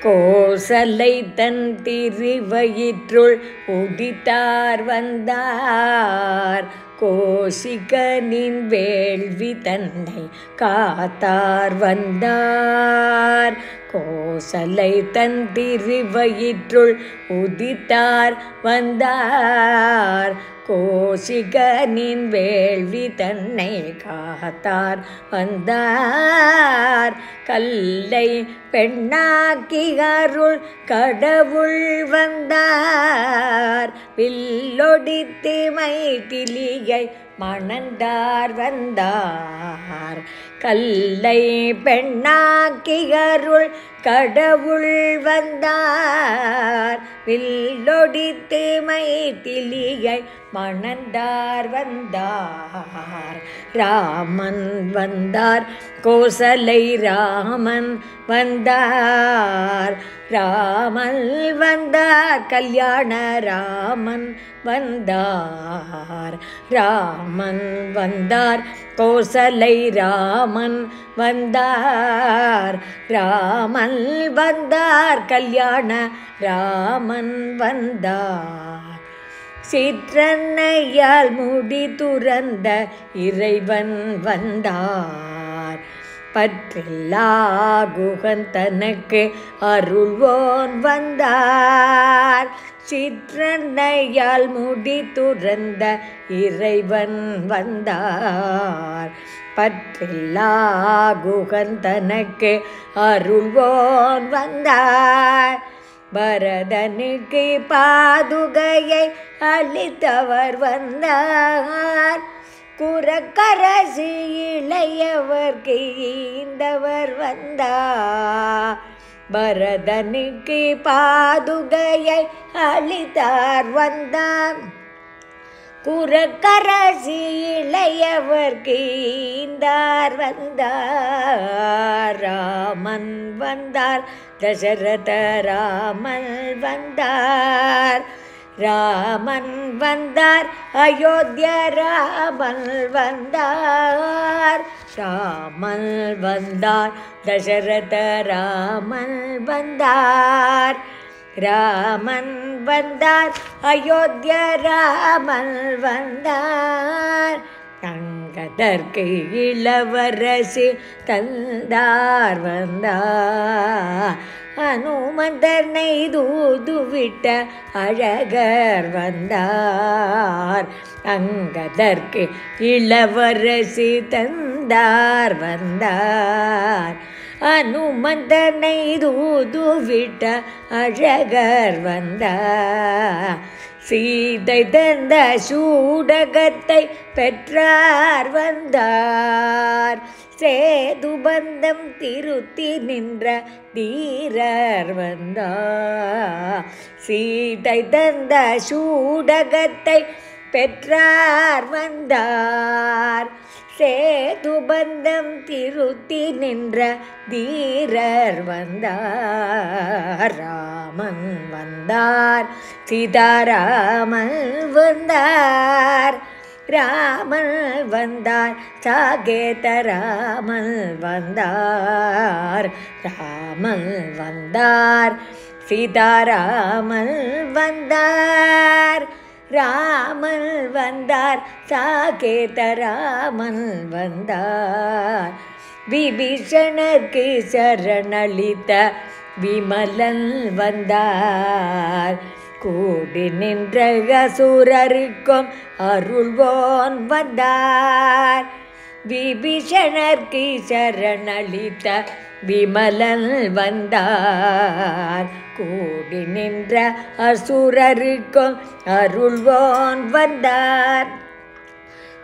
கோசலை தன் திருவயிற்றுள் உதித்தார் வந்தார். கோசிகனின் வேள்வி தன்னை காத்தார் வந்தார். கோசலை தன் திருவயிற்றுள் உதித்தார் வந்தார். கோசிகனின் வேள்வி தன்னை காத்தார் வந்தார். கல்லை பெண்ணாக்கி அருள் கடவுள் வந்தார். வில்லொடித்து மைதிலியை மணந்தார் வந்தார். கல்லை பெண்ணாக்கி அருள் கடவுள் வந்தார். வில்லொடித்து மைதிலியை மணந்தார் வந்தார். ராமன் வந்தார். கோசலை ராமன் வந்தார். ராமன் வந்தார். கல்யாண ராமன் வந்தார். ராமன் வந்தார். கோசலை ராமன் வந்தார். ராமன் வந்தார். கல்யாண ராமன் வந்தார். சிற்றன்னையால் முடி துறந்த இறைவன் வந்தார். பற்றில்லா குகன் தனக்கு அருள்வோன் வந்தார். சிற்றன்னையால் முடி துறந்த இறைவன் வந்தார். பற்றில்லா குகன் தனக்கு அருள்வோன் வந்தார். பரதனுக்கு பாதுகையை அளித்தவர் வந்தார். குரக்கரசு இளையவர்க்கு ஈந்தவர் வந்தார். பரதனுக்கு பாதுகையை அளித்தார் வந்தார். குரக்கரசு இளையவர்க்கு ஈந்தார் வந்தார். ராமன் வந்தார். தசரத ராமன் வந்தார். ராமன் வந்தார். அயோத்திய ராமன் வந்தார். ராமன் வந்தார். தசரத ராமன் வந்தார். ராமன் வந்தார். அயோத்திய ராமன் வந்தார். தங்கதற்கு இளவரசி தந்தார் வந்தார். அனுமந்தனை தூதுவிட்ட அழகர் வந்தார். அங்கதற்கு இளவரசி தந்தார் வந்தார். அனுமந்தனை தூதுவிட்ட அழகர் வந்தார். சீதை தந்த சூடகத்தை பெற்றார் வந்தார். சேதுபந்தம் திருத்தி நின்ற தீரர் வந்தார். சீதை தந்த சூடகத்தை பெற்றார் வந்தார். சேதுபந்தம் திருத்தி நின்ற தீரர் வந்தார். ராமன் வந்தார். சீதாராமன் வந்தார். ராமன் வந்தார். சாகேத ராமன் வந்தார். ராமன் வந்தார். சீதாராமன் வந்தார். ராமன் வந்தார். சாகேத ராமன் வந்தார். விபீஷணருக்கு சரணளித்த விமலன் வந்தார். கூடி நின்ற அசுரருக்கும் அருள்வோன் வந்தார். விபீஷணருக்கு சரணளித்த விமலன் வந்தார். கூடி நின்ற அசுரருக்கும் அருள்வோன் வந்தார்.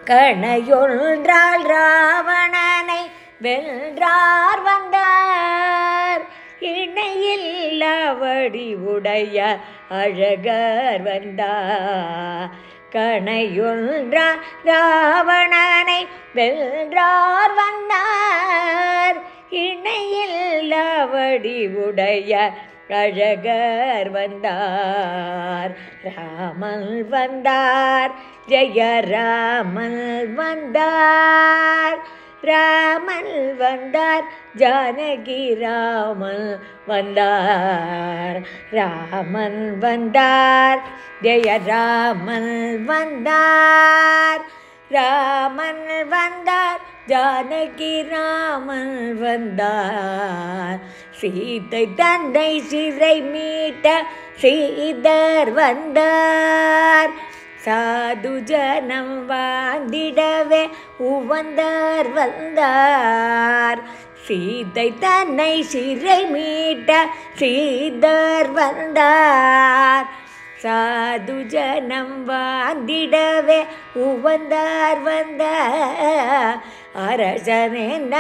கணையொன்றால் ராவணனை வென்றார் வந்தார். இணையில்ல வடிவுடைய அழகர் வந்தார். கணையொன்றால் ராவணனை வென்றார் வந்தார். இணையில்ல வடிவுடைய அழகர் வந்தார். ராமன் வந்தார். ஜெய ராமன் வந்தார். ராமன் வந்தார் ஜானகி ராமன் வந்தார் ராமன் வந்தார் ஜெய ராமன் வந்தார் ராமன் வந்தார் ஜானகி ராமன் வந்தார் சீதை தந்தை சிறை மீட்ட சீதர் வந்தார் சாது ஜனம் வாழ்ந்திடவே உவந்தார் வந்தார் சீதை தன்னை சிறை மீட்ட சீதர் வந்தார் சாது ஜனம் வாழ்ந்திடவே உவந்தார் வந்தார் அரசனென்ன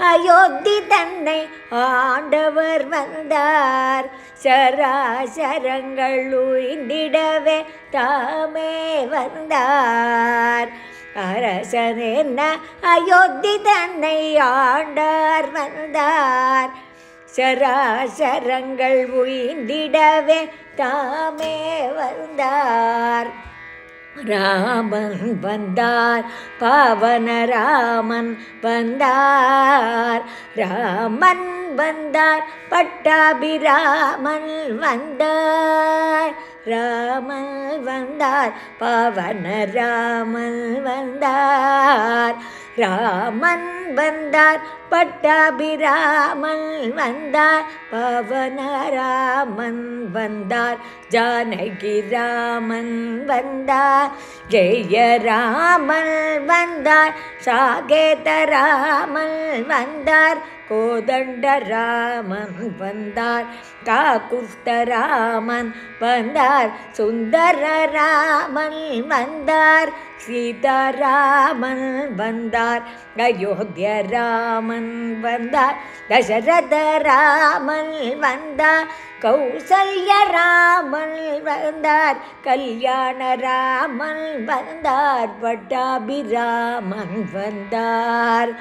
அயோத்தி தன்னை ஆண்டவர் வந்தார் சராசரங்கள் உய்ந்திடவே தாமே வந்தார் அரசனென்ன அயோத்தி தன்னை ஆண்டார் வந்தார் சராசரங்கள் உய்ந்திடவே தாமே வந்தார் ராமன் வந்தார் பாவன ராமன் வந்தார் ராமன் வந்தார் பட்டாபிராமன் வந்தார் ராமன் வந்தார் பாவன ராமன் வந்தார் ராமன் வந்தார் பட்டாபிராமன் வந்தார் பவன ராமன் வந்தார் ஜானகி ராமன் வந்தார் ஜெய ராமன் வந்தார் சாகேத ராமன் வந்தார் கோதண்ட ராமன் வந்தார் காகுஸ்த ராமன் வந்தார் சுந்தர ராமன் வந்தார் சீதாராமன் வந்தார் அயோத்திய ராமன் வந்தார் தசரத ராமன் வந்தார் கௌசல்ய ராமன் வந்தார் கல்யாண ராமன் வந்தார் பட்டாபிராமன் வந்தார்